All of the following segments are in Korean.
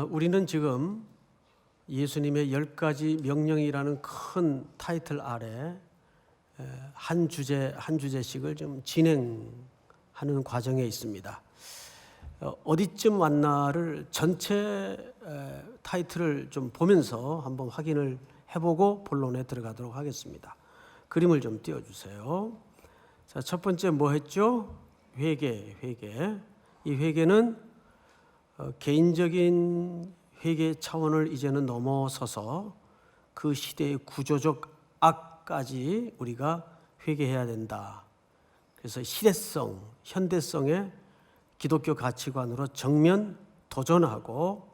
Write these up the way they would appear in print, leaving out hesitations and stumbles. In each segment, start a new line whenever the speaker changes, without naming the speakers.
우리는 지금 예수님의 10가지 명령이라는 큰 타이틀 아래 한 주제씩을 좀 진행하는 과정에 있습니다. 어디쯤 왔나를 전체 타이틀을 좀 보면서 한번 확인을 해보고 본론에 들어가도록 하겠습니다. 그림을 좀 띄워주세요. 자, 첫 번째 뭐 했죠? 회개. 이 회개는 개인적인 회개 차원을 이제는 넘어서서 그 시대의 구조적 악까지 우리가 회개해야 된다. 그래서 시대성, 현대성의 기독교 가치관으로 정면 도전하고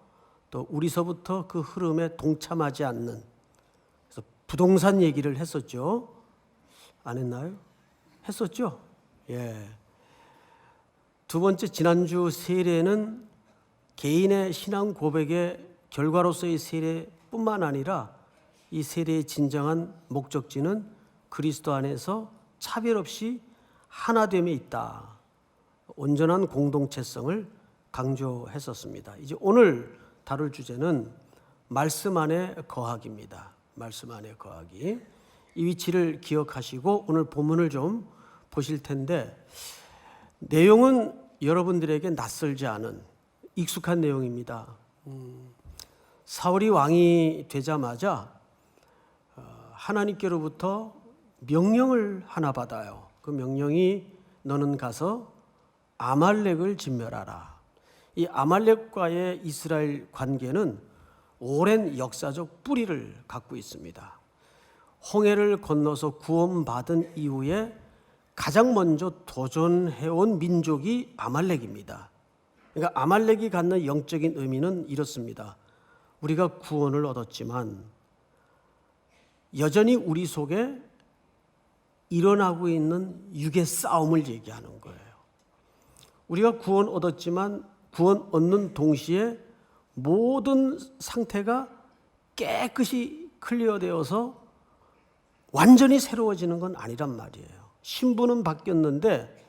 또 우리서부터 그 흐름에 동참하지 않는, 그래서 부동산 얘기를 했었죠. 안 했나요? 했었죠. 예. 두 번째, 지난주 세례는 개인의 신앙 고백의 결과로서의 세례뿐만 아니라 이 세례의 진정한 목적지는 그리스도 안에서 차별 없이 하나됨에 있다. 온전한 공동체성을 강조했었습니다. 이제 오늘 다룰 주제는 말씀 안에 거하기입니다. 말씀 안에 거하기. 이 위치를 기억하시고 오늘 본문을 좀 보실 텐데, 내용은 여러분들에게 낯설지 않은 익숙한 내용입니다. 사울이 왕이 되자마자 하나님께로부터 명령을 하나 받아요. 그 명령이 너는 가서 아말렉을 진멸하라. 이 아말렉과의 이스라엘 관계는 오랜 역사적 뿌리를 갖고 있습니다. 홍해를 건너서 구원받은 이후에 가장 먼저 도전해온 민족이 아말렉입니다. 그러니까 아말렉이 갖는 영적인 의미는 이렇습니다. 우리가 구원을 얻었지만 여전히 우리 속에 일어나고 있는 육의 싸움을 얘기하는 거예요. 우리가 구원 얻었지만 구원 얻는 동시에 모든 상태가 깨끗이 클리어되어서 완전히 새로워지는 건 아니란 말이에요. 신분은 바뀌었는데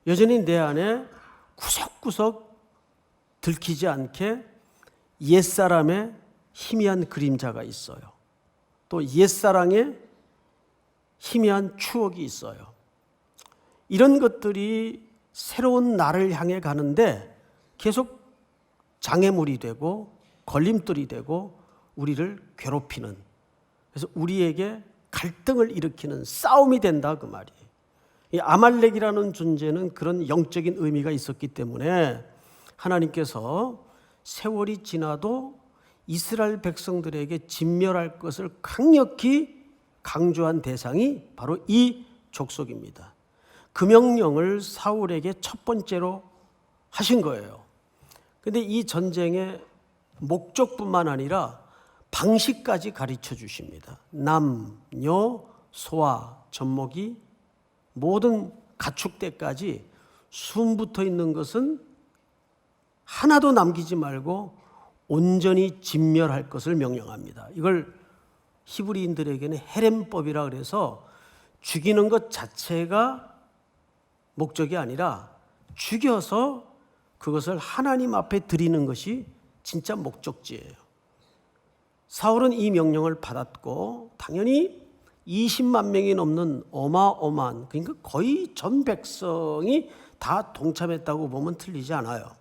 여전히 내 안에 구석구석 들키지 않게 옛사람의 희미한 그림자가 있어요. 또 옛사랑의 희미한 추억이 있어요. 이런 것들이 새로운 나를 향해 가는데 계속 장애물이 되고 걸림돌이 되고 우리를 괴롭히는, 그래서 우리에게 갈등을 일으키는 싸움이 된다, 그 말이에요. 이 아말렉이라는 존재는 그런 영적인 의미가 있었기 때문에 하나님께서 세월이 지나도 이스라엘 백성들에게 진멸할 것을 강력히 강조한 대상이 바로 이 족속입니다. 그 명령을 사울에게 첫 번째로 하신 거예요. 그런데 이 전쟁의 목적뿐만 아니라 방식까지 가르쳐 주십니다. 남녀 소아 젖먹이 모든 가축대까지 숨붙어 있는 것은 하나도 남기지 말고 온전히 진멸할 것을 명령합니다. 이걸 히브리인들에게는 헤렘법이라 그래서 죽이는 것 자체가 목적이 아니라 죽여서 그것을 하나님 앞에 드리는 것이 진짜 목적지예요. 사울은 이 명령을 받았고 당연히 20만 명이 넘는 어마어마한, 그러니까 거의 전 백성이 다 동참했다고 보면 틀리지 않아요.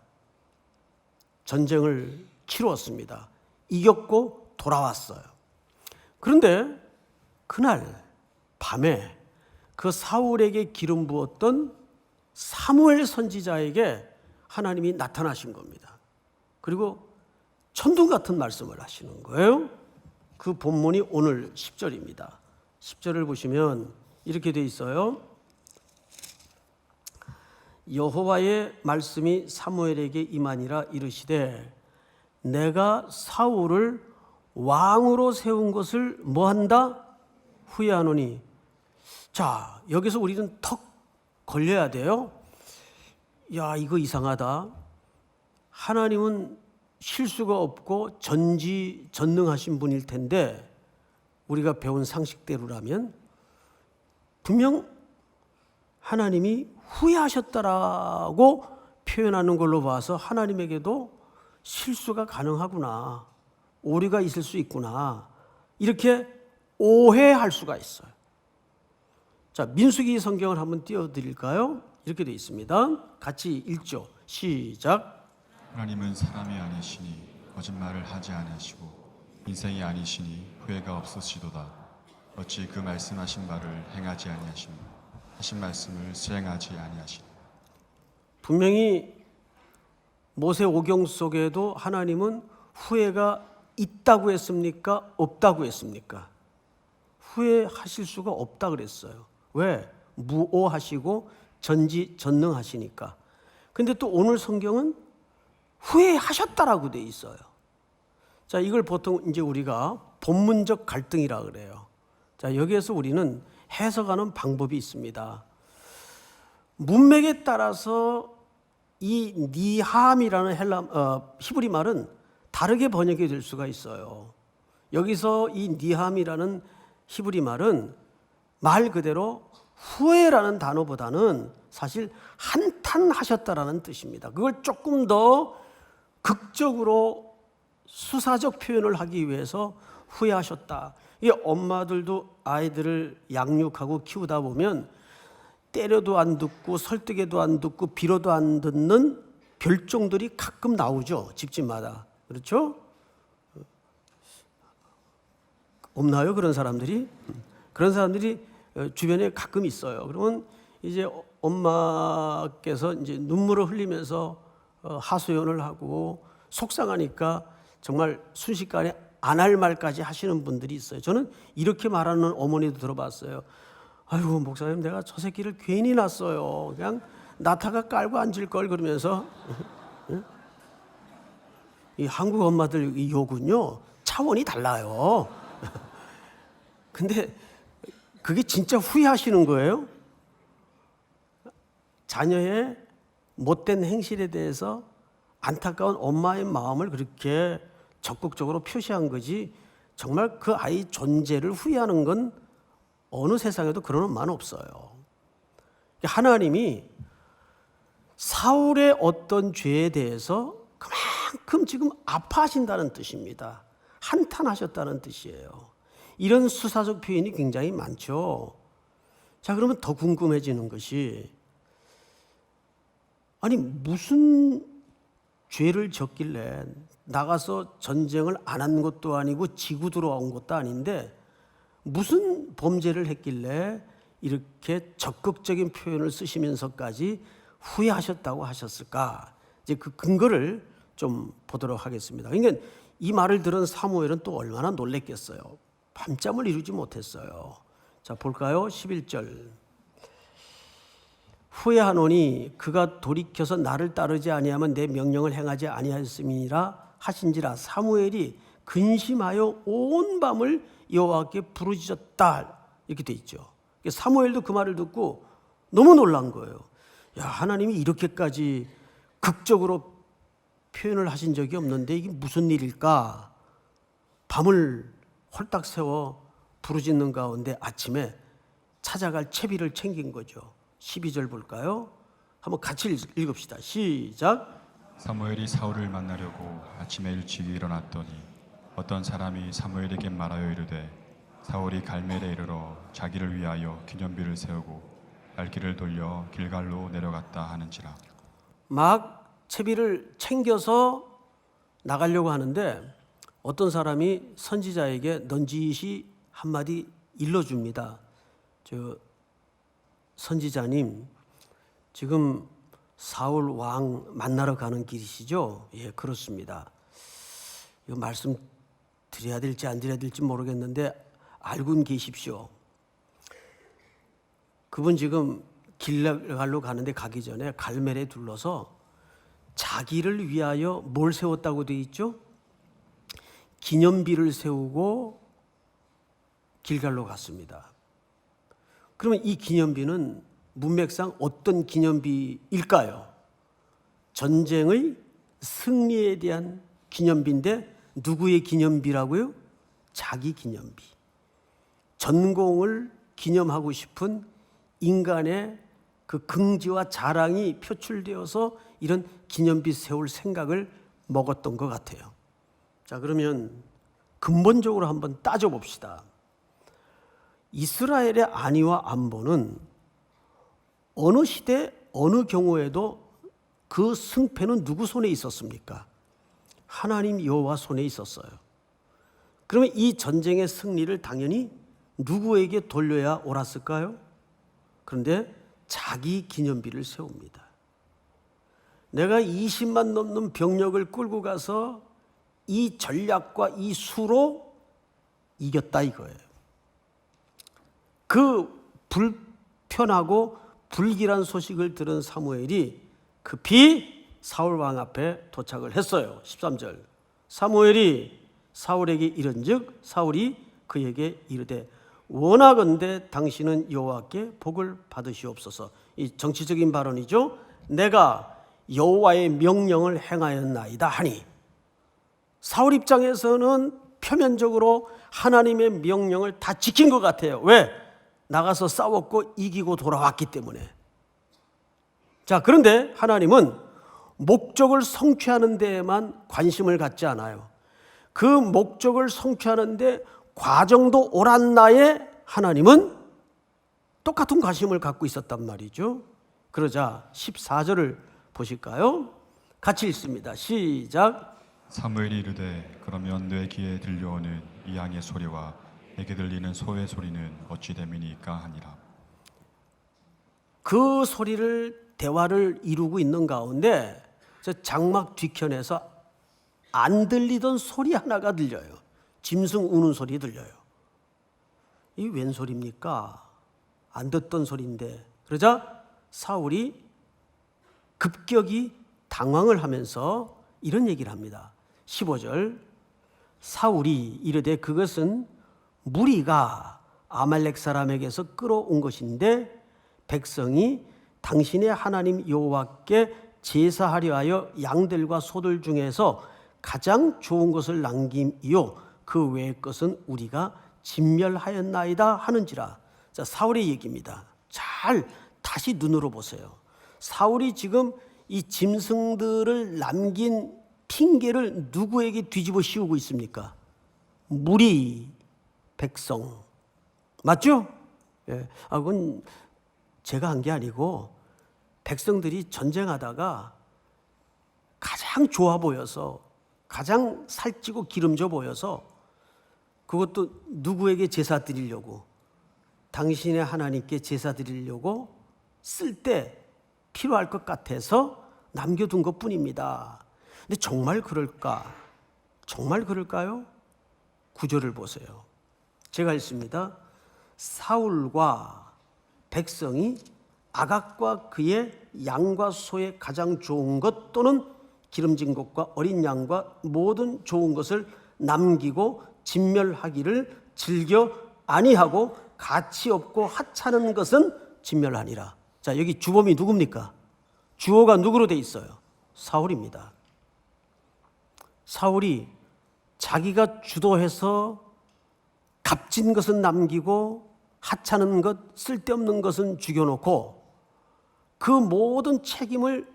전쟁을 치루었습니다. 이겼고 돌아왔어요. 그런데 그날 밤에 그 사울에게 기름 부었던 사무엘 선지자에게 하나님이 나타나신 겁니다. 그리고 천둥 같은 말씀을 하시는 거예요. 그 본문이 오늘 10절입니다. 10절을 보시면 이렇게 돼 있어요. 여호와의 말씀이 사무엘에게 임하니라 이르시되 내가 사울을 왕으로 세운 것을 뭐한다? 후회하노니. 자, 여기서 우리는 턱 걸려야 돼요. 야, 이거 이상하다. 하나님은 실수가 없고 전지전능하신 분일 텐데 우리가 배운 상식대로라면 분명 하나님이 후회하셨다라고 표현하는 걸로 봐서 하나님에게도 실수가 가능하구나, 오류가 있을 수 있구나, 이렇게 오해할 수가 있어요. 자, 민수기 성경을 한번 띄워드릴까요? 이렇게 되어 있습니다. 같이 읽죠. 시작.
하나님은 사람이 아니시니 거짓말을 하지 아니하시고 인생이 아니시니 후회가 없으시도다. 어찌 그 말씀하신 바를 행하지 아니하시며 하신 말씀을 수행하지 아니하시니.
분명히 모세오경 속에도 하나님은 후회가 있다고 했습니까? 없다고 했습니까? 후회하실 수가 없다 그랬어요. 왜? 무오하시고 전지전능하시니까. 근데 또 오늘 성경은 후회하셨다라고 돼 있어요. 자, 이걸 보통 이제 우리가 본문적 갈등이라 그래요. 자, 여기에서 우리는 해석하는 방법이 있습니다. 문맥에 따라서 이 니함이라는 히브리 말은 다르게 번역이 될 수가 있어요. 여기서 이 니함이라는 히브리 말은 말 그대로 후회라는 단어보다는 사실 한탄하셨다라는 뜻입니다. 그걸 조금 더 극적으로 수사적 표현을 하기 위해서 후회하셨다. 이 엄마들도 아이들을 양육하고 키우다 보면 때려도 안 듣고 설득해도 안 듣고 빌어도 안 듣는 별종들이 가끔 나오죠. 집집마다. 그렇죠? 없나요? 그런 사람들이? 그런 사람들이 주변에 가끔 있어요. 그러면 이제 엄마께서 이제 눈물을 흘리면서 하소연을 하고 속상하니까 정말 순식간에 안 할 말까지 하시는 분들이 있어요. 저는 이렇게 말하는 어머니도 들어봤어요. 아이고 목사님, 내가 저 새끼를 괜히 낳았어요. 그냥 나타가 깔고 앉을 걸. 그러면서 이 한국 엄마들 이 욕은요 차원이 달라요. 근데 그게 진짜 후회하시는 거예요. 자녀의 못된 행실에 대해서 안타까운 엄마의 마음을 그렇게 적극적으로 표시한 거지, 정말 그 아이 존재를 후회하는 건 어느 세상에도 그런 엄마는 없어요. 하나님이 사울의 어떤 죄에 대해서 그만큼 지금 아파하신다는 뜻입니다. 한탄하셨다는 뜻이에요. 이런 수사적 표현이 굉장히 많죠. 자, 그러면 더 궁금해지는 것이, 아니 무슨 죄를 졌길래 나가서 전쟁을 안 한 것도 아니고 지구 들어온 것도 아닌데 무슨 범죄를 했길래 이렇게 적극적인 표현을 쓰시면서까지 후회하셨다고 하셨을까? 이제 그 근거를 좀 보도록 하겠습니다. 그러니까 이 말을 들은 사무엘은 또 얼마나 놀랬겠어요. 밤잠을 이루지 못했어요. 자, 볼까요? 11절. 후회하노니 그가 돌이켜서 나를 따르지 아니하면 내 명령을 행하지 아니하였음이니라 하신지라. 사무엘이 근심하여 온 밤을 여호와께 부르짖었다, 이렇게 돼 있죠. 사무엘도 그 말을 듣고 너무 놀란 거예요. 야, 하나님이 이렇게까지 극적으로 표현을 하신 적이 없는데 이게 무슨 일일까? 밤을 홀딱 세워 부르짖는 가운데 아침에 찾아갈 채비를 챙긴 거죠. 12절 볼까요? 한번 같이 읽읍시다. 시작.
사무엘이 사울을 만나려고 아침에 일찍 일어났더니 어떤 사람이 사무엘에게 말하여 이르되 사울이 갈멜에 이르러 자기를 위하여 기념비를 세우고 발길을 돌려 길갈로 내려갔다 하는지라.
막 채비를 챙겨서 나가려고 하는데 어떤 사람이 선지자에게 넌지시 한마디 일러줍니다. 선지자님, 지금 사울 왕 만나러 가는 길이시죠? 예, 그렇습니다. 이거 말씀 드려야 될지 안 드려야 될지 모르겠는데 알고는 계십시오. 그분 지금 길갈로 가는데 가기 전에 갈멜에 둘러서 자기를 위하여 뭘 세웠다고 되어 있죠? 기념비를 세우고 길갈로 갔습니다. 그러면 이 기념비는 문맥상 어떤 기념비일까요? 전쟁의 승리에 대한 기념비인데 누구의 기념비라고요? 자기 기념비. 전공을 기념하고 싶은 인간의 그 긍지와 자랑이 표출되어서 이런 기념비 세울 생각을 먹었던 것 같아요. 자, 그러면 근본적으로 한번 따져봅시다. 이스라엘의 안위와 안보는 어느 시대 어느 경우에도 그 승패는 누구 손에 있었습니까? 하나님 여호와 손에 있었어요. 그러면 이 전쟁의 승리를 당연히 누구에게 돌려야 옳았을까요? 그런데 자기 기념비를 세웁니다. 내가 20만 넘는 병력을 끌고 가서 이 전략과 이 수로 이겼다 이거예요. 그 불편하고 불길한 소식을 들은 사무엘이 급히 사울 왕 앞에 도착을 했어요. 13절. 사무엘이 사울에게 이른즉 사울이 그에게 이르되 원하건대 당신은 여호와께 복을 받으시옵소서. 이 정치적인 발언이죠. 내가 여호와의 명령을 행하였나이다 하니, 사울 입장에서는 표면적으로 하나님의 명령을 다 지킨 것 같아요. 왜? 나가서 싸웠고 이기고 돌아왔기 때문에. 자, 그런데 하나님은 목적을 성취하는 데에만 관심을 갖지 않아요. 그 목적을 성취하는데 과정도 옳았나에 하나님은 똑같은 관심을 갖고 있었단 말이죠. 그러자 14절을 보실까요? 같이 읽습니다. 시작.
사무엘이 이르되 그러면 내 귀에 들려오는 이 양의 소리와 내게 들리는 소의 소리는 어찌 됨이니까 하니라.
그 소리를 대화를 이루고 있는 가운데 저 장막 뒤편에서 안 들리던 소리 하나가 들려요. 짐승 우는 소리 들려요. 이 웬 소리입니까? 안 듣던 소리인데. 그러자 사울이 급격히 당황을 하면서 이런 얘기를 합니다. 15절. 사울이 이르되 그것은 무리가 아말렉 사람에게서 끌어온 것인데 백성이 당신의 하나님 여호와께 제사하려 하여 양들과 소들 중에서 가장 좋은 것을 남김이요 그 외의 것은 우리가 진멸하였나이다 하는지라. 자, 사울의 얘기입니다. 잘 다시 눈으로 보세요. 사울이 지금 이 짐승들을 남긴 핑계를 누구에게 뒤집어 씌우고 있습니까? 무리, 백성. 맞죠? 예. 그건 제가 한 게 아니고 백성들이 전쟁하다가 가장 좋아 보여서, 가장 살찌고 기름져 보여서, 그것도 누구에게 제사 드리려고, 당신의 하나님께 제사 드리려고 쓸 때 필요할 것 같아서 남겨둔 것뿐입니다. 근데 정말 그럴까? 정말 그럴까요? 구절을 보세요. 제가 읽습니다. 사울과 백성이 아각과 그의 양과 소의 가장 좋은 것 또는 기름진 것과 어린 양과 모든 좋은 것을 남기고 진멸하기를 즐겨 아니하고 가치 없고 하찮은 것은 진멸하니라. 자, 여기 주범이 누굽니까? 주어가 누구로 돼 있어요? 사울입니다. 사울이 자기가 주도해서 값진 것은 남기고 하찮은 것, 쓸데없는 것은 죽여놓고 그 모든 책임을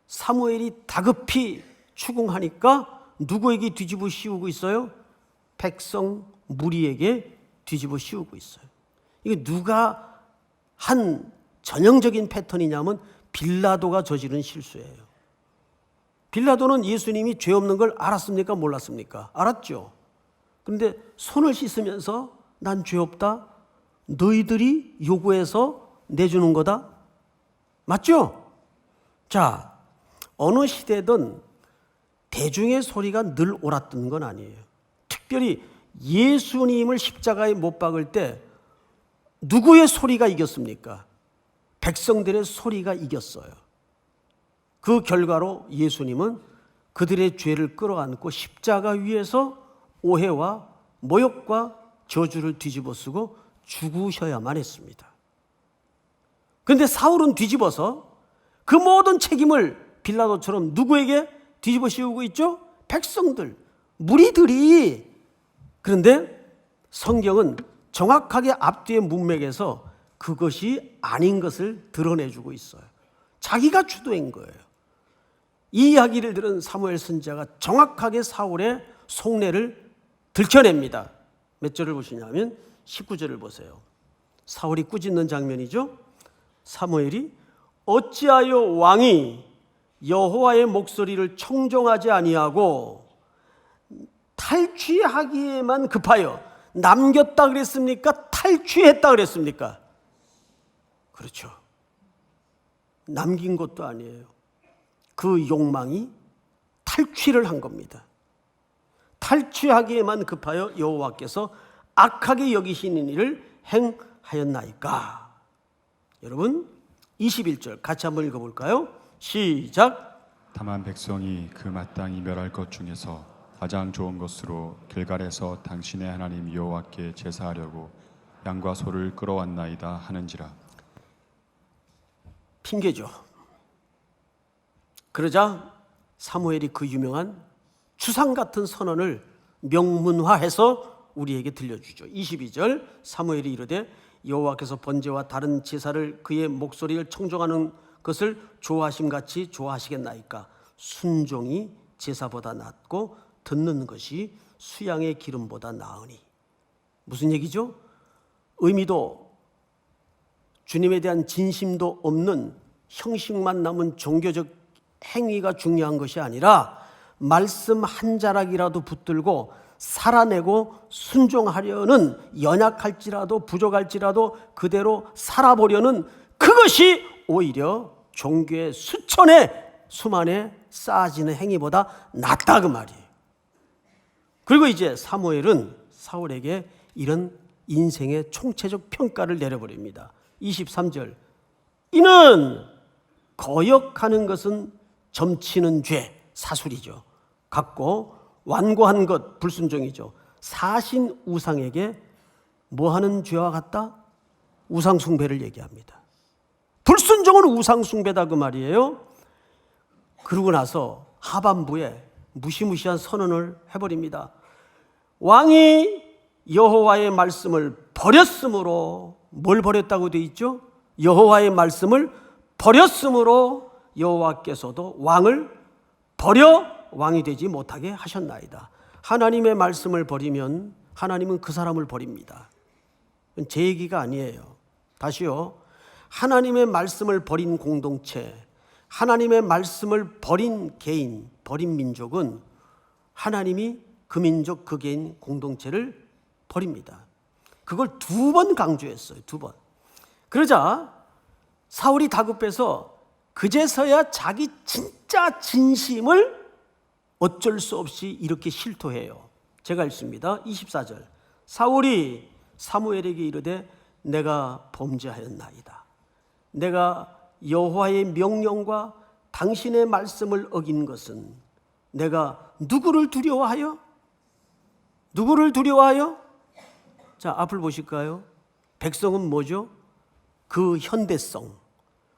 사무엘이 다급히 추궁하니까 누구에게 뒤집어 씌우고 있어요? 백성 무리에게 뒤집어 씌우고 있어요. 이게 누가 한 전형적인 패턴이냐면 빌라도가 저지른 실수예요. 빌라도는 예수님이 죄 없는 걸 알았습니까? 몰랐습니까? 알았죠. 그런데 손을 씻으면서 난 죄 없다. 너희들이 요구해서 내주는 거다. 맞죠? 자, 어느 시대든 대중의 소리가 늘 옳았던 건 아니에요. 특별히 예수님을 십자가에 못 박을 때 누구의 소리가 이겼습니까? 백성들의 소리가 이겼어요. 그 결과로 예수님은 그들의 죄를 끌어안고 십자가 위에서 오해와 모욕과 저주를 뒤집어 쓰고 죽으셔야만 했습니다. 그런데 사울은 뒤집어서 그 모든 책임을 빌라도처럼 누구에게 뒤집어 씌우고 있죠? 백성들, 무리들이. 그런데 성경은 정확하게 앞뒤의 문맥에서 그것이 아닌 것을 드러내주고 있어요. 자기가 주도한 거예요. 이 이야기를 들은 사무엘 선지자가 정확하게 사울의 속내를 들춰냅니다. 몇 절을 보시냐면 19절을 보세요. 사울이 꾸짖는 장면이죠. 사무엘이 어찌하여 왕이 여호와의 목소리를 청종하지 아니하고 탈취하기에만 급하여 남겼다 그랬습니까? 탈취했다 그랬습니까? 그렇죠. 남긴 것도 아니에요. 그 욕망이 탈취를 한 겁니다. 탈취하기에만 급하여 여호와께서 악하게 여기시는 일을 행하였나이까. 여러분 21절 같이 한번 읽어볼까요? 시작.
다만 백성이 그 마땅히 멸할 것 중에서 가장 좋은 것으로 길갈에서 당신의 하나님 여호와께 제사하려고 양과 소를 끌어왔나이다 하는지라.
핑계죠. 그러자 사무엘이 그 유명한 추상 같은 선언을 명문화해서 우리에게 들려주죠. 22절 사무엘이 이르되 여호와께서 번제와 다른 제사를 그의 목소리를 청종하는 것을 좋아하심같이 좋아하시겠나이까. 순종이 제사보다 낫고 듣는 것이 수양의 기름보다 나으니. 무슨 얘기죠? 의미도 주님에 대한 진심도 없는 형식만 남은 종교적 행위가 중요한 것이 아니라 말씀 한 자락이라도 붙들고 살아내고 순종하려는, 연약할지라도 부족할지라도 그대로 살아보려는 그것이 오히려 종교의 수만에 쌓아지는 행위보다 낫다 그 말이에요. 그리고 이제 사무엘은 사울에게 이런 인생의 총체적 평가를 내려버립니다. 23절 이는 거역하는 것은 점치는 죄, 사술이죠. 같고 완고한 것, 불순종이죠. 사신 우상에게 뭐하는 죄와 같다? 우상 숭배를 얘기합니다. 불순종은 우상 숭배다 그 말이에요. 그러고 나서 하반부에 무시무시한 선언을 해버립니다. 왕이 여호와의 말씀을 버렸으므로, 뭘 버렸다고 되어 있죠? 여호와의 말씀을 버렸으므로 여호와께서도 왕을 버려 왕이 되지 못하게 하셨나이다. 하나님의 말씀을 버리면 하나님은 그 사람을 버립니다. 제 얘기가 아니에요. 다시요. 하나님의 말씀을 버린 공동체, 하나님의 말씀을 버린 개인, 버린 민족은 하나님이 그 민족, 그 개인 공동체를 버립니다. 그걸 2번 강조했어요. 2번. 그러자 사울이 다급해서 그제서야 자기 진짜 진심을 어쩔 수 없이 이렇게 실토해요. 제가 읽습니다. 24절 사울이 사무엘에게 이르되 내가 범죄하였나이다. 내가 여호와의 명령과 당신의 말씀을 어긴 것은 내가 누구를 두려워하여? 누구를 두려워하여? 자, 앞을 보실까요? 백성은 뭐죠? 그 현대성,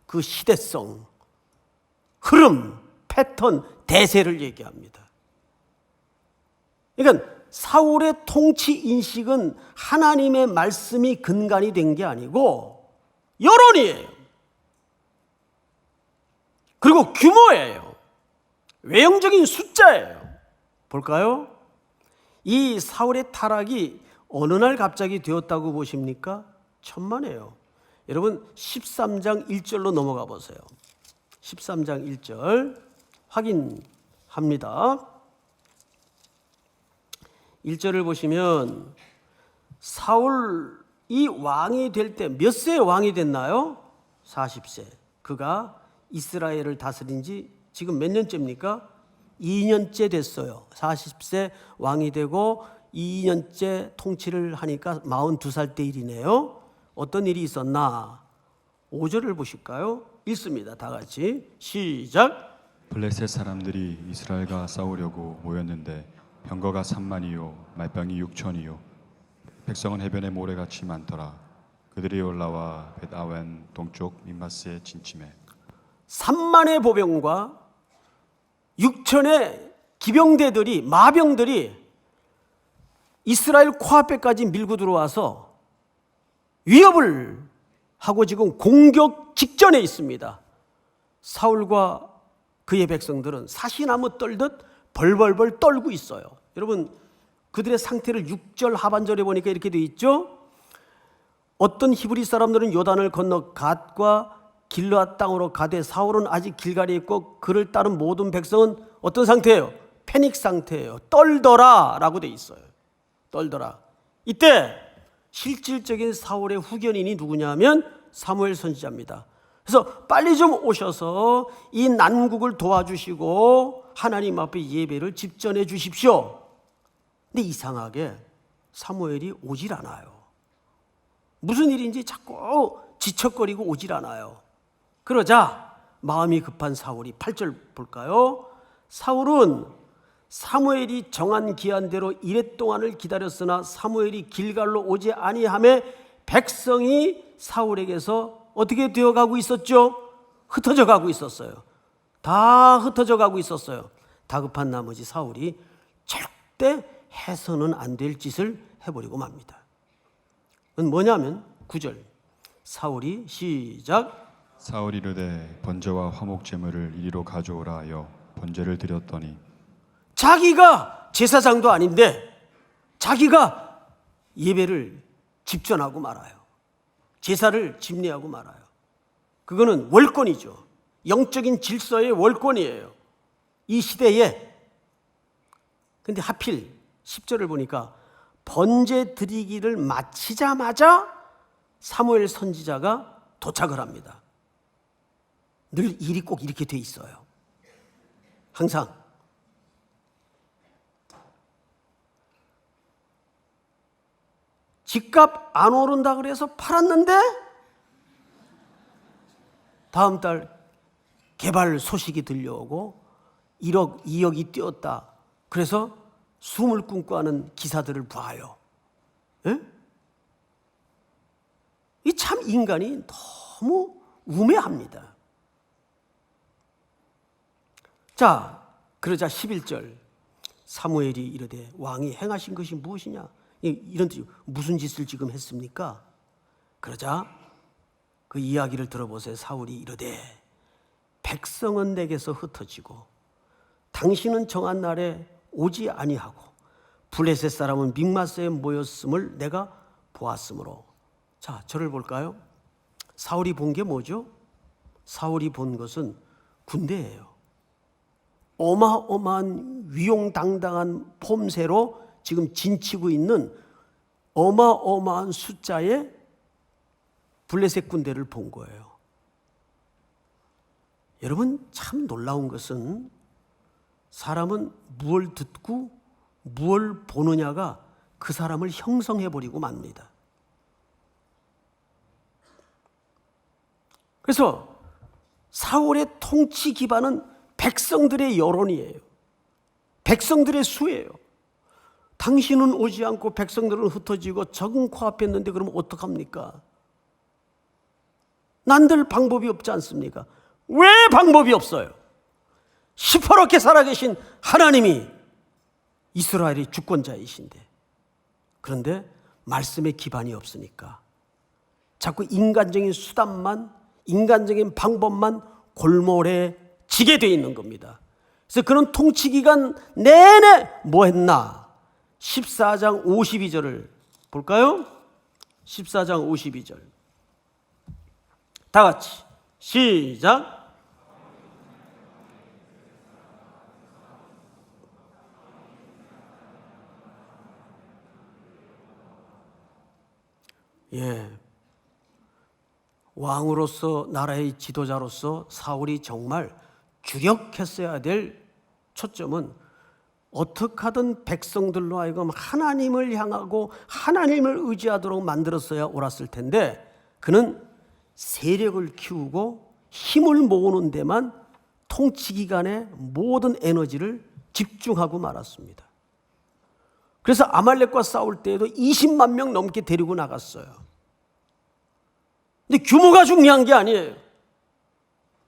그 시대성, 흐름, 패턴, 대세를 얘기합니다. 그러니까 사울의 통치 인식은 하나님의 말씀이 근간이 된 게 아니고 여론이에요. 그리고 규모예요. 외형적인 숫자예요. 볼까요? 이 사울의 타락이 어느 날 갑자기 되었다고 보십니까? 천만에요. 여러분 13장 1절로 넘어가 보세요. 13장 1절 확인합니다. 1절을 보시면 사울이 왕이 될 때 몇 세에 왕이 됐나요? 40세. 그가 이스라엘을 다스린 지 지금 몇 년째입니까? 2년째 됐어요. 40세 왕이 되고 2년째 통치를 하니까 42살 때 일이네요. 어떤 일이 있었나? 5절을 보실까요? 읽습니다. 다 같이 시작.
블레셋 사람들이 이스라엘과 싸우려고 모였는데 병거가 3만이요 말병이 6천이요 백성은 해변에 모래같이 많더라. 그들이 올라와 벳아웬 동쪽 민마스에 진침해
3만의 보병과 6천의 기병대들이, 마병들이 이스라엘 코앞에까지 밀고 들어와서 위협을 하고 지금 공격 직전에 있습니다. 사울과 그의 백성들은 사시나무 떨듯 벌벌벌 떨고 있어요. 여러분, 그들의 상태를 6절 하반절에 보니까 이렇게 되어 있죠. 어떤 히브리 사람들은 요단을 건너 갓과 길르앗 땅으로 가되 사울은 아직 길갈에 있고 그를 따른 모든 백성은 어떤 상태예요? 패닉 상태예요. 떨더라 라고 되어 있어요. 떨더라. 이때 실질적인 사울의 후견인이 누구냐면 사무엘 선지자입니다. 그래서 빨리 좀 오셔서 이 난국을 도와주시고 하나님 앞에 예배를 집전해 주십시오. 근데 이상하게 사무엘이 오질 않아요. 무슨 일인지 자꾸 지척거리고 오질 않아요. 그러자 마음이 급한 사울이 8절 볼까요? 사울은 사무엘이 정한 기한대로 이랫 동안을 기다렸으나 사무엘이 길갈로 오지 아니하매 백성이 사울에게서 어떻게 되어가고 있었죠? 흩어져 가고 있었어요. 다 흩어져 가고 있었어요. 다급한 나머지 사울이 절대 해서는 안 될 짓을 해버리고 맙니다. 그건 뭐냐면 9절 사울이 시작.
사울이 이르되 번제와 화목 제물을 이리로 가져오라 하여 번제를 드렸더니
자기가 제사장도 아닌데 자기가 예배를 집전하고 말아요. 제사를 집례하고 말아요. 그거는 월권이죠. 영적인 질서의 월권이에요. 이 시대에. 근데 하필 10절을 보니까 번제 드리기를 마치자마자 사무엘 선지자가 도착을 합니다. 늘 일이 꼭 이렇게 돼 있어요. 항상. 집값 안 오른다 그래서 팔았는데 다음 달 개발 소식이 들려오고 1억, 2억이 뛰었다. 그래서 숨을 끊고 하는 기사들을 봐요. 이 참 인간이 너무 우매합니다. 자, 그러자 11절 사무엘이 이르되 왕이 행하신 것이 무엇이냐? 이런 뜻이 무슨 짓을 지금 했습니까? 그러자 그 이야기를 들어보세요. 사울이 이르되 백성은 내게서 흩어지고 당신은 정한 날에 오지 아니하고 블레셋 사람은 믹마스에 모였음을 내가 보았으므로. 자, 저를 볼까요? 사울이 본 게 뭐죠? 사울이 본 것은 군대예요. 어마어마한 위용당당한 폼새로 지금 진치고 있는 어마어마한 숫자의 블레셋 군대를 본 거예요. 여러분, 참 놀라운 것은 사람은 무엇을 듣고 무엇을 보느냐가 그 사람을 형성해버리고 맙니다. 그래서 사울의 통치 기반은 백성들의 여론이에요. 백성들의 수예요. 당신은 오지 않고 백성들은 흩어지고 적은 코앞에 있는데 그러면 어떡합니까? 난들 방법이 없지 않습니까? 왜 방법이 없어요? 시퍼렇게 살아계신 하나님이 이스라엘의 주권자이신데, 그런데 말씀에 기반이 없으니까 자꾸 인간적인 수단만, 인간적인 방법만 골몰해지게 돼 있는 겁니다. 그래서 그런 통치기간 내내 뭐 했나? 14장 52절을 볼까요? 14장 52절 다 같이 시작. 예, 왕으로서, 나라의 지도자로서 사울이 정말 주력했어야 될 초점은 어떻게 하든 백성들로 하여금 하나님을 향하고 하나님을 의지하도록 만들었어야 옳았을 텐데, 그는 세력을 키우고 힘을 모으는 데만 통치기간의 모든 에너지를 집중하고 말았습니다. 그래서 아말렉과 싸울 때에도 20만 명 넘게 데리고 나갔어요. 근데 규모가 중요한 게 아니에요.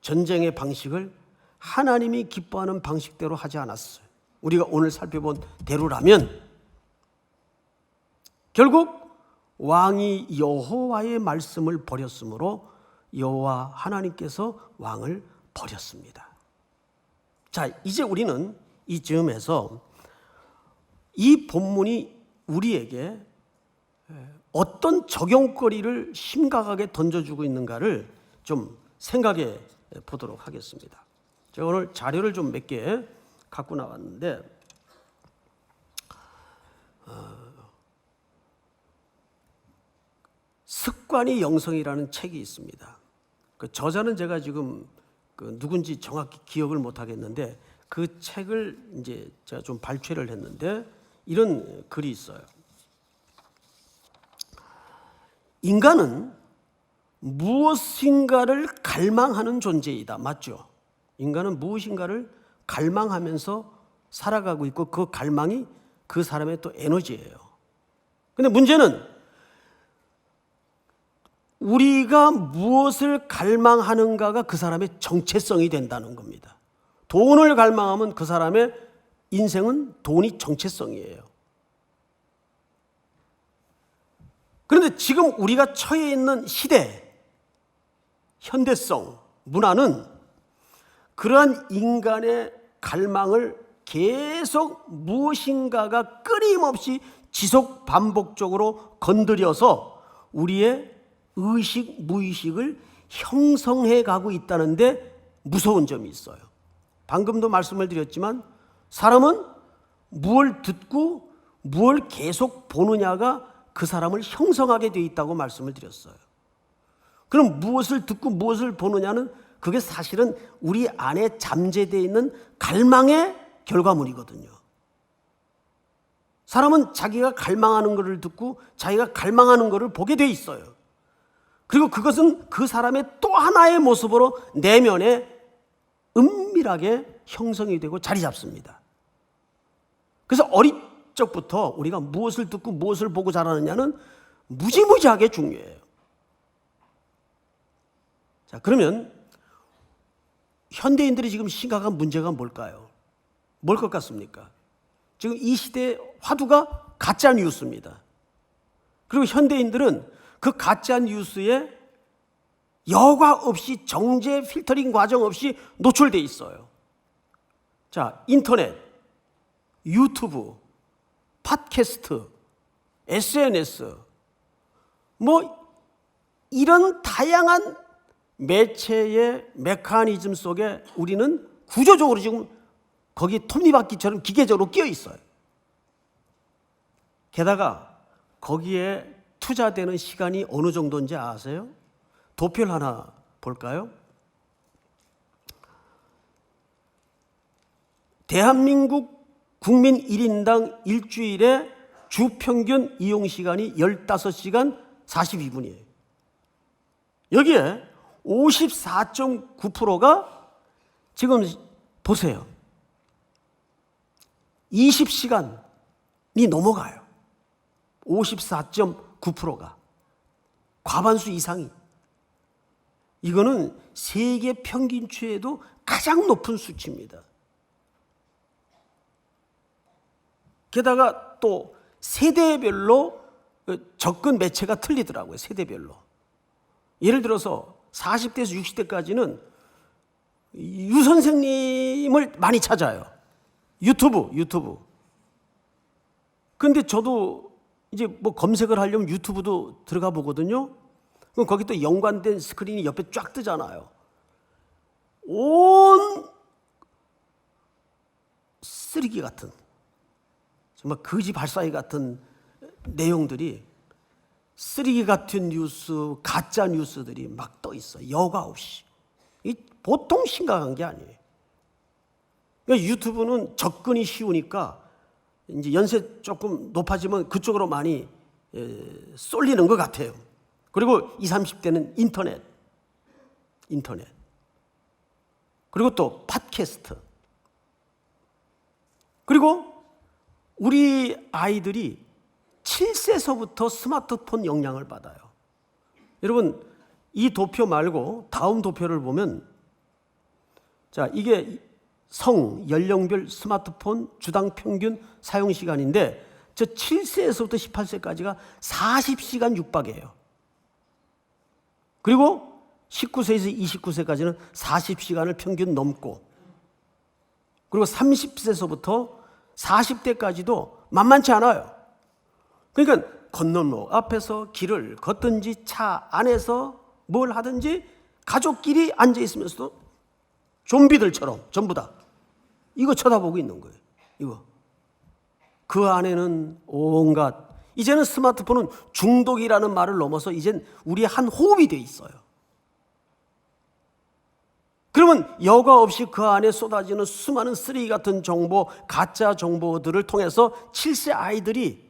전쟁의 방식을 하나님이 기뻐하는 방식대로 하지 않았어요. 우리가 오늘 살펴본 대로라면 결국 왕이 여호와의 말씀을 버렸으므로 여호와 하나님께서 왕을 버렸습니다. 자, 이제 우리는 이 즈음에서 이 본문이 우리에게 어떤 적용거리를 심각하게 던져주고 있는가를 좀 생각해 보도록 하겠습니다. 제가 오늘 자료를 좀 몇 개 갖고 나왔는데, 습관이 영성이라는 책이 있습니다. 그 저자는 제가 지금 누군지 정확히 기억을 못 하겠는데, 그 책을 이제 제가 좀 발췌를 했는데 이런 글이 있어요. 인간은 무엇인가를 갈망하는 존재이다. 맞죠? 인간은 무엇인가를 갈망하면서 살아가고 있고, 그 갈망이 그 사람의 또 에너지예요. 근데 문제는 우리가 무엇을 갈망하는가가 그 사람의 정체성이 된다는 겁니다. 돈을 갈망하면 그 사람의 인생은 돈이 정체성이에요. 그런데 지금 우리가 처해 있는 시대, 현대성, 문화는 그러한 인간의 갈망을 계속 무엇인가가 끊임없이 지속 반복적으로 건드려서 우리의 의식, 무의식을 형성해 가고 있다는데 무서운 점이 있어요. 방금도 말씀을 드렸지만 사람은 무엇을 듣고 무엇을 계속 보느냐가 그 사람을 형성하게 되어 있다고 말씀을 드렸어요. 그럼 무엇을 듣고 무엇을 보느냐는 그게 사실은 우리 안에 잠재되어 있는 갈망의 결과물이거든요. 사람은 자기가 갈망하는 것을 듣고 자기가 갈망하는 것을 보게 돼 있어요. 그리고 그것은 그 사람의 또 하나의 모습으로 내면에 은밀하게 형성이 되고 자리 잡습니다. 그래서 어릴 적부터 우리가 무엇을 듣고 무엇을 보고 자라느냐는 무지무지하게 중요해요. 자, 그러면 현대인들이 지금 심각한 문제가 뭘까요? 뭘 것 같습니까? 지금 이 시대의 화두가 가짜 뉴스입니다. 그리고 현대인들은 그 가짜 뉴스에 여과 없이 정제 필터링 과정 없이 노출돼 있어요. 자, 인터넷, 유튜브, 팟캐스트, SNS, 뭐 이런 다양한 매체의 메커니즘 속에 우리는 구조적으로 지금 거기 톱니바퀴처럼 기계적으로 끼어 있어요. 게다가 거기에 투자되는 시간이 어느 정도인지 아세요? 도표를 하나 볼까요? 대한민국 국민 1인당 일주일에 주평균 이용시간이 15시간 42분이에요. 여기에 54.9%가 지금 보세요. 20시간이 넘어가요. 54.9%가. 과반수 이상이. 이거는 세계 평균치에도 가장 높은 수치입니다. 게다가 또 세대별로 접근 매체가 틀리더라고요. 세대별로. 예를 들어서 40대에서 60대까지는 유 선생님을 많이 찾아요. 유튜브. 근데 저도 이제 뭐 검색을 하려면 유튜브도 들어가 보거든요. 그럼 거기 또 연관된 스크린이 옆에 쫙 뜨잖아요. 온 쓰레기 같은, 정말 거지 발사기 같은 내용들이, 쓰레기 같은 뉴스, 가짜 뉴스들이 막 떠 있어요. 여과 없이. 이 보통 심각한 게 아니에요. 그러니까 유튜브는 접근이 쉬우니까 이제 연세 조금 높아지면 그쪽으로 많이 쏠리는 것 같아요. 그리고 20, 30대는 인터넷. 그리고 또 팟캐스트. 그리고 우리 아이들이 7세서부터 스마트폰 영향을 받아요. 여러분, 이 도표 말고 다음 도표를 보면, 자, 이게 연령별 스마트폰 주당 평균 사용 시간인데, 저 7세에서부터 18세까지가 40시간 육박이에요. 그리고 19세에서 29세까지는 40시간을 평균 넘고, 그리고 30세서부터 40대까지도 만만치 않아요. 그러니까 건널목 앞에서 길을 걷든지 차 안에서 뭘 하든지 가족끼리 앉아 있으면서도 좀비들처럼 전부 다 이거 쳐다보고 있는 거예요. 이거. 그 안에는 온갖, 이제는 스마트폰은 중독이라는 말을 넘어서 이젠 우리의 한 호흡이 돼 있어요. 그러면 여과 없이 그 안에 쏟아지는 수많은 쓰레기 같은 정보, 가짜 정보들을 통해서 7세 아이들이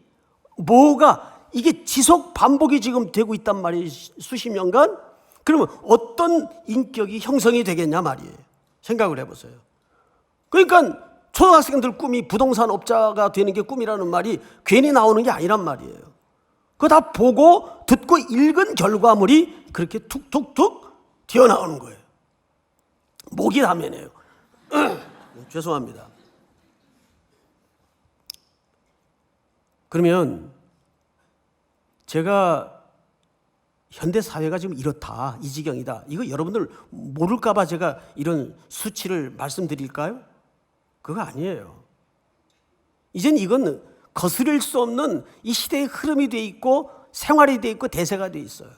뭐가 이게 지속 반복이 지금 되고 있단 말이에요. 수십 년간. 그러면 어떤 인격이 형성이 되겠냐 말이에요. 생각을 해보세요. 그러니까 초등학생들 꿈이 부동산 업자가 되는 게 꿈이라는 말이 괜히 나오는 게 아니란 말이에요. 그거 다 보고 듣고 읽은 결과물이 그렇게 툭툭툭 튀어나오는 거예요. 목이 다면해요. 죄송합니다. 그러면 제가 현대 사회가 지금 이렇다, 이 지경이다, 이거 여러분들 모를까 봐 제가 이런 수치를 말씀드릴까요? 그거 아니에요. 이젠 이건 거스릴 수 없는 이 시대의 흐름이 돼 있고 생활이 돼 있고 대세가 돼 있어요.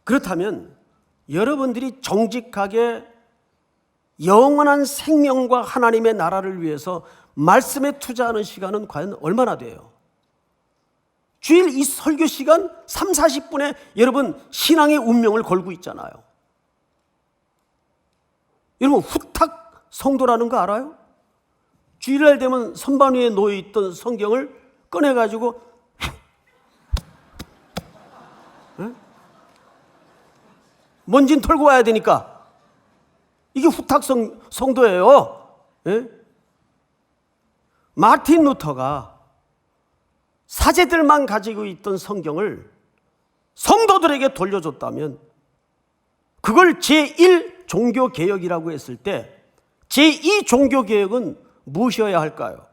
그렇다면 여러분들이 정직하게 영원한 생명과 하나님의 나라를 위해서 말씀에 투자하는 시간은 과연 얼마나 돼요? 주일 이 설교 시간 3, 40분에 여러분 신앙의 운명을 걸고 있잖아요. 여러분 후탁 성도라는 거 알아요? 주일날 되면 선반 위에 놓여있던 성경을 꺼내가지고 먼지는 털고 와야 되니까 이게 후탁 성도예요. 예? 마틴 루터가 사제들만 가지고 있던 성경을 성도들에게 돌려줬다면 그걸 제1 종교개혁이라고 했을 때 제2 종교개혁은 무엇이어야 할까요?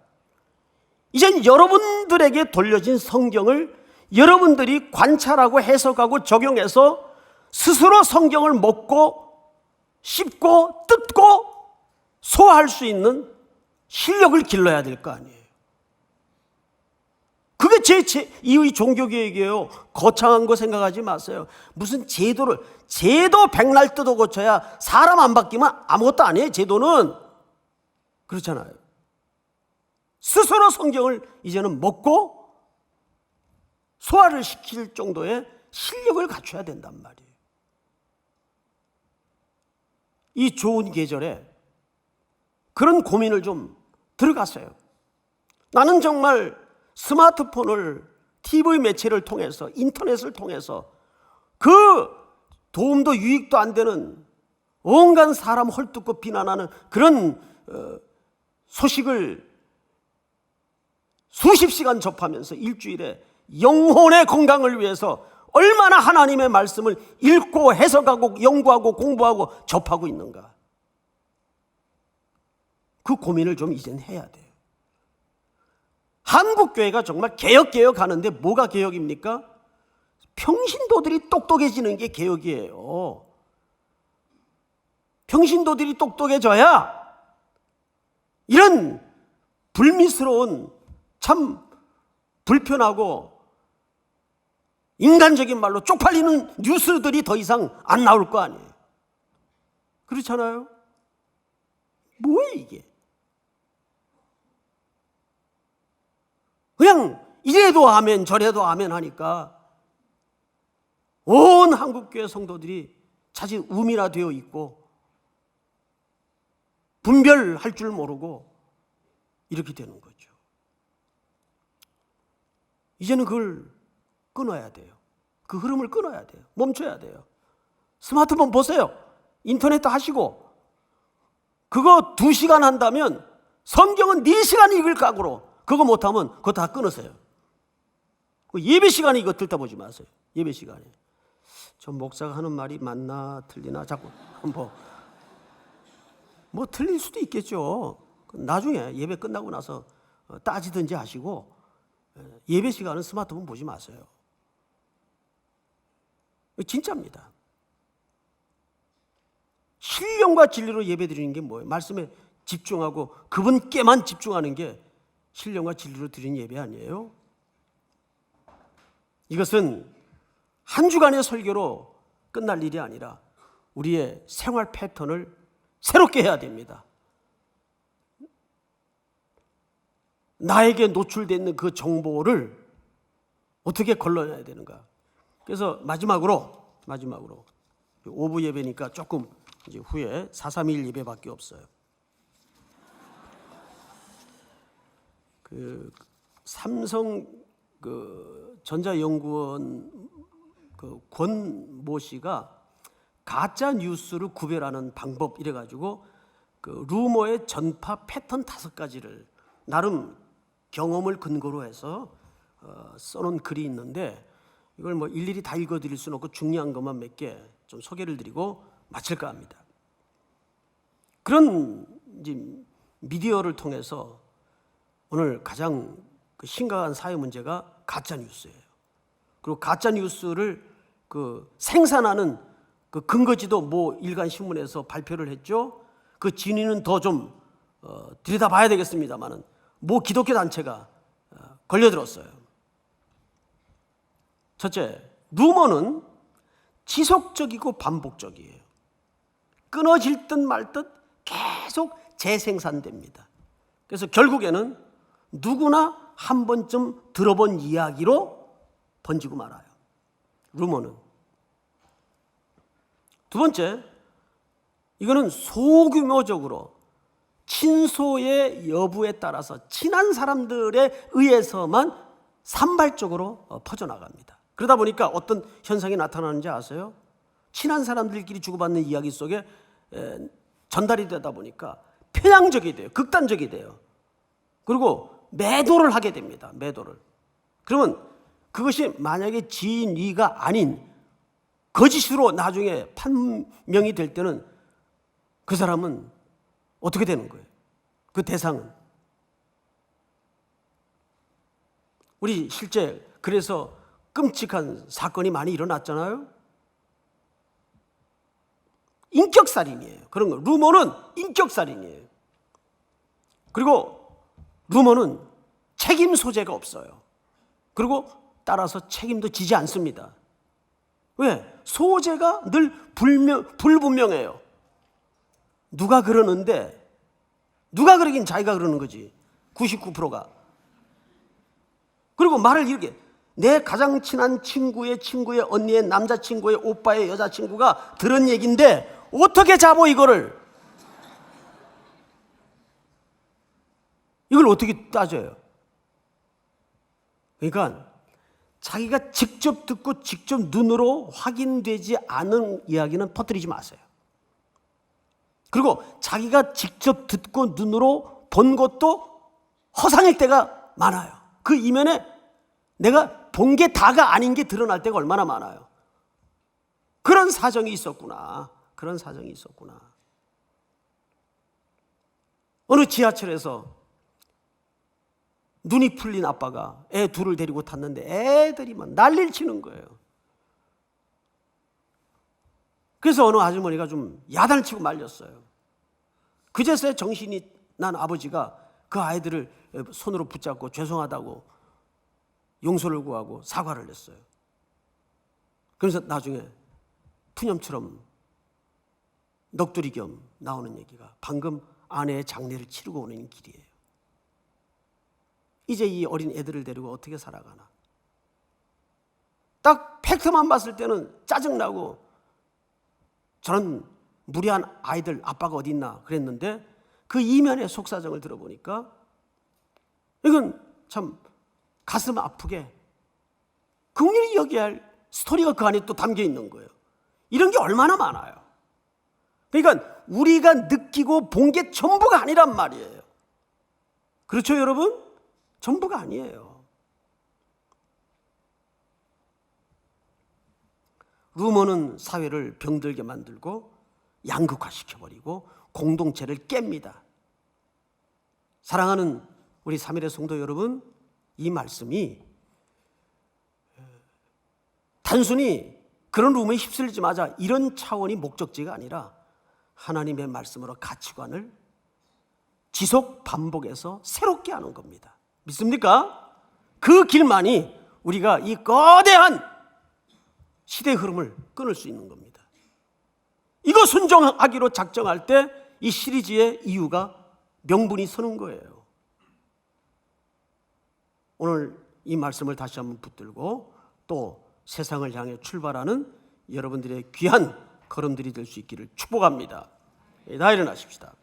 이젠 여러분들에게 돌려진 성경을 여러분들이 관찰하고 해석하고 적용해서 스스로 성경을 먹고 씹고 뜯고 소화할 수 있는 실력을 길러야 될 거 아니에요. 그게 제2의 종교개혁이에요. 거창한 거 생각하지 마세요. 무슨 제도 백날 뜯어 고쳐야 사람 안 바뀌면 아무것도 아니에요. 제도는 그렇잖아요. 스스로 성경을 이제는 먹고 소화를 시킬 정도의 실력을 갖춰야 된단 말이에요. 이 좋은 계절에 그런 고민을 좀 들어갔어요. 나는 정말 스마트폰을 TV 매체를 통해서 인터넷을 통해서 그 도움도 유익도 안 되는 온갖 사람 헐뜯고 비난하는 그런 소식을 수십 시간 접하면서 일주일에 영혼의 건강을 위해서 얼마나 하나님의 말씀을 읽고 해석하고 연구하고 공부하고 접하고 있는가. 그 고민을 좀 이젠 해야 돼요. 한국교회가 정말 개혁하는데 뭐가 개혁입니까? 평신도들이 똑똑해지는 게 개혁이에요. 평신도들이 똑똑해져야 이런 불미스러운 참 불편하고 인간적인 말로 쪽팔리는 뉴스들이 더 이상 안 나올 거 아니에요. 그렇잖아요? 뭐예요 이게? 그냥 이래도 아멘 저래도 아멘 하니까 온 한국교회 성도들이 자칫 우미화되어 있고 분별할 줄 모르고 이렇게 되는 거죠. 이제는 그걸 끊어야 돼요. 그 흐름을 끊어야 돼요. 멈춰야 돼요. 스마트폰 보세요. 인터넷도 하시고 그거 2시간 한다면 성경은 4시간 읽을 각오로 그거 못하면 그거 다 끊으세요. 예배 시간에 이거 듣다 보지 마세요. 예배 시간에 저 목사가 하는 말이 맞나 틀리나 자꾸 뭐 틀릴 수도 있겠죠. 나중에 예배 끝나고 나서 따지든지 하시고 예배 시간은 스마트폰 보지 마세요. 진짜입니다. 신령과 진리로 예배 드리는 게 뭐예요? 말씀에 집중하고 그분께만 집중하는 게 신령과 진리로 드린 예배 아니에요? 이것은 한 주간의 설교로 끝날 일이 아니라 우리의 생활 패턴을 새롭게 해야 됩니다. 나에게 노출되어 있는 그 정보를 어떻게 걸러내야 되는가. 그래서 마지막으로 5부 예배니까 조금 이제 후에 431 예배밖에 없어요. 그 삼성 그 전자연구원 그 권모 씨가 가짜 뉴스를 구별하는 방법 이래 가지고 그 루머의 전파 패턴 5가지를 나름 경험을 근거로 해서 써놓은 글이 있는데 이걸 뭐 일일이 다 읽어드릴 수는 없고 중요한 것만 몇 개 좀 소개를 드리고 마칠까 합니다. 그런 이제 미디어를 통해서 오늘 가장 그 심각한 사회 문제가 가짜 뉴스예요. 그리고 가짜 뉴스를 그 생산하는 그 근거지도 뭐 일간 신문에서 발표를 했죠. 그 진위는 더 좀 들여다봐야 되겠습니다만은 뭐 기독교 단체가 걸려들었어요. 첫째, 루머는 지속적이고 반복적이에요. 끊어질 듯 말 듯 계속 재생산됩니다. 그래서 결국에는 누구나 한 번쯤 들어본 이야기로 번지고 말아요. 루머는. 두 번째, 이거는 소규모적으로 친소의 여부에 따라서 친한 사람들에 의해서만 산발적으로 퍼져나갑니다. 그러다 보니까 어떤 현상이 나타나는지 아세요? 친한 사람들끼리 주고받는 이야기 속에 전달이 되다 보니까 편향적이 돼요. 극단적이 돼요. 그리고 매도를 하게 됩니다. 매도를. 그러면 그것이 만약에 진위가 아닌 거짓으로 나중에 판명이 될 때는 그 사람은 어떻게 되는 거예요? 그 대상은. 우리 실제 그래서 끔찍한 사건이 많이 일어났잖아요. 인격살인이에요. 그런 거. 루머는 인격살인이에요. 그리고 루머는 책임 소재가 없어요. 그리고 따라서 책임도 지지 않습니다. 왜? 소재가 늘 불분명해요. 누가 그러는데 누가 그러긴 자기가 그러는 거지. 99%가. 그리고 말을 이렇게 내 가장 친한 친구의 언니의 남자친구의 오빠의 여자친구가 들은 얘기인데 어떻게 잡어 이거를. 이걸 어떻게 따져요? 그러니까 자기가 직접 듣고 직접 눈으로 확인되지 않은 이야기는 퍼뜨리지 마세요. 그리고 자기가 직접 듣고 눈으로 본 것도 허상일 때가 많아요. 그 이면에 내가 본 게 다가 아닌 게 드러날 때가 얼마나 많아요. 그런 사정이 있었구나. 그런 사정이 있었구나. 어느 지하철에서 눈이 풀린 아빠가 애 둘을 데리고 탔는데 애들이 막 난리를 치는 거예요. 그래서 어느 아주머니가 좀 야단을 치고 말렸어요. 그제서야 정신이 난 아버지가 그 아이들을 손으로 붙잡고 죄송하다고 용서를 구하고 사과를 했어요. 그래서 나중에 푸념처럼 넋두리 겸 나오는 얘기가 방금 아내의 장례를 치르고 오는 길이에요. 이제 이 어린 애들을 데리고 어떻게 살아가나. 딱 팩트만 봤을 때는 짜증나고 저런 무례한 아이들 아빠가 어디 있나 그랬는데 그 이면의 속사정을 들어보니까 이건 참 가슴 아프게 긍휼히 여겨야 할 스토리가 그 안에 또 담겨 있는 거예요. 이런 게 얼마나 많아요. 그러니까 우리가 느끼고 본 게 전부가 아니란 말이에요. 그렇죠, 여러분? 전부가 아니에요. 루머는 사회를 병들게 만들고 양극화시켜버리고 공동체를 깹니다. 사랑하는 우리 3일의 성도 여러분, 이 말씀이 단순히 그런 루머에 휩쓸리지 마자 이런 차원이 목적지가 아니라 하나님의 말씀으로 가치관을 지속 반복해서 새롭게 하는 겁니다. 믿습니까? 그 길만이 우리가 이 거대한 시대의 흐름을 끊을 수 있는 겁니다. 이거 순종하기로 작정할 때 이 시리즈의 이유가 명분이 서는 거예요. 오늘 이 말씀을 다시 한번 붙들고 또 세상을 향해 출발하는 여러분들의 귀한 걸음들이 될 수 있기를 축복합니다. 다 일어나십시다.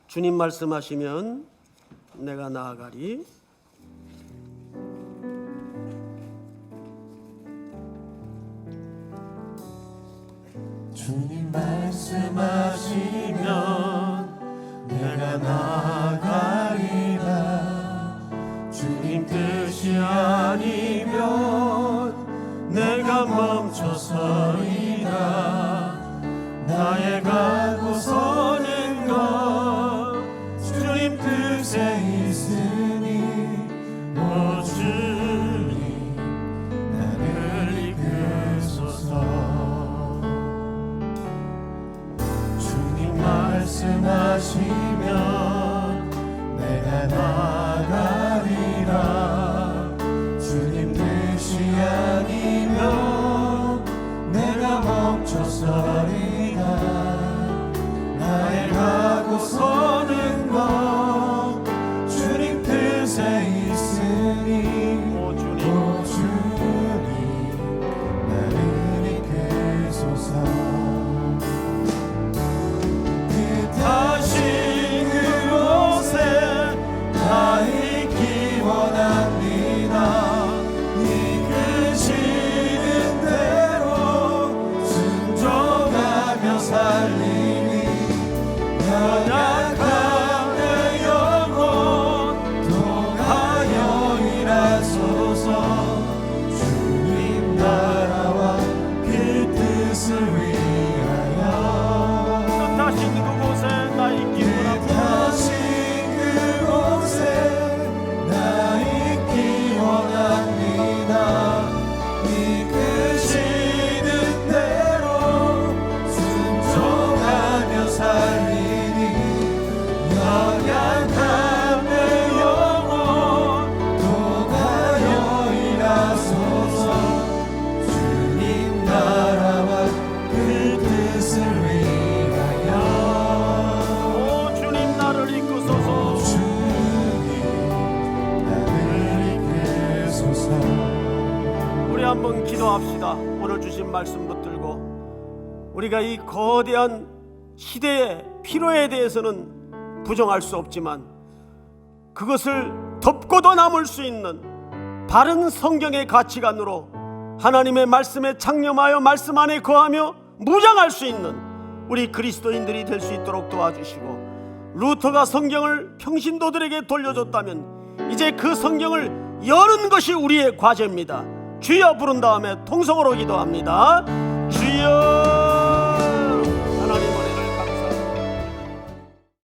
주님 말씀하시면 내가 나아가리.
주님 말씀하시면 내가 나아가리라. 주님 뜻이 아니면 내가 멈춰서리라. 나의 가고 서는 것 주님 뜻에 있으니 오 주님 나를 이끄소서. 말씀하시면 내가 나아가리라. 주님 뜻이 아니면 내가 멈춰서리라. 나의 가고 서는 것 주님 뜻에 있으니 오 주님 나를 이끄소서. 다시 그곳에 나 있기 원합니다. 이끄시는 대로 순종하며 살리니 연약한 내 영혼 통하여 일하소서. 주님 나라와 그 뜻을 위하여 다시 그곳에 나 있기 원합니다. 이끄시는 대로 순종하며 살리니 연약한 내 영혼 통하여 일하소서. 주님 나라와 그 뜻을 위하여
우리 한번 기도합시다. 오늘 주신 말씀 붙들고 우리가 이 거대한 시대의 필요에 대해서는 부정할 수 없지만 그것을 덮고도 남을 수 있는 바른 성경의 가치관으로 하나님의 말씀에 창념하여 말씀 안에 거하며 무장할 수 있는 우리 그리스도인들이 될 수 있도록 도와주시고, 루터가 성경을 평신도들에게 돌려줬다면 이제 그 성경을 여는 것이 우리의 과제입니다. 주여 부른 다음에 통성으로 기도합니다. 주여.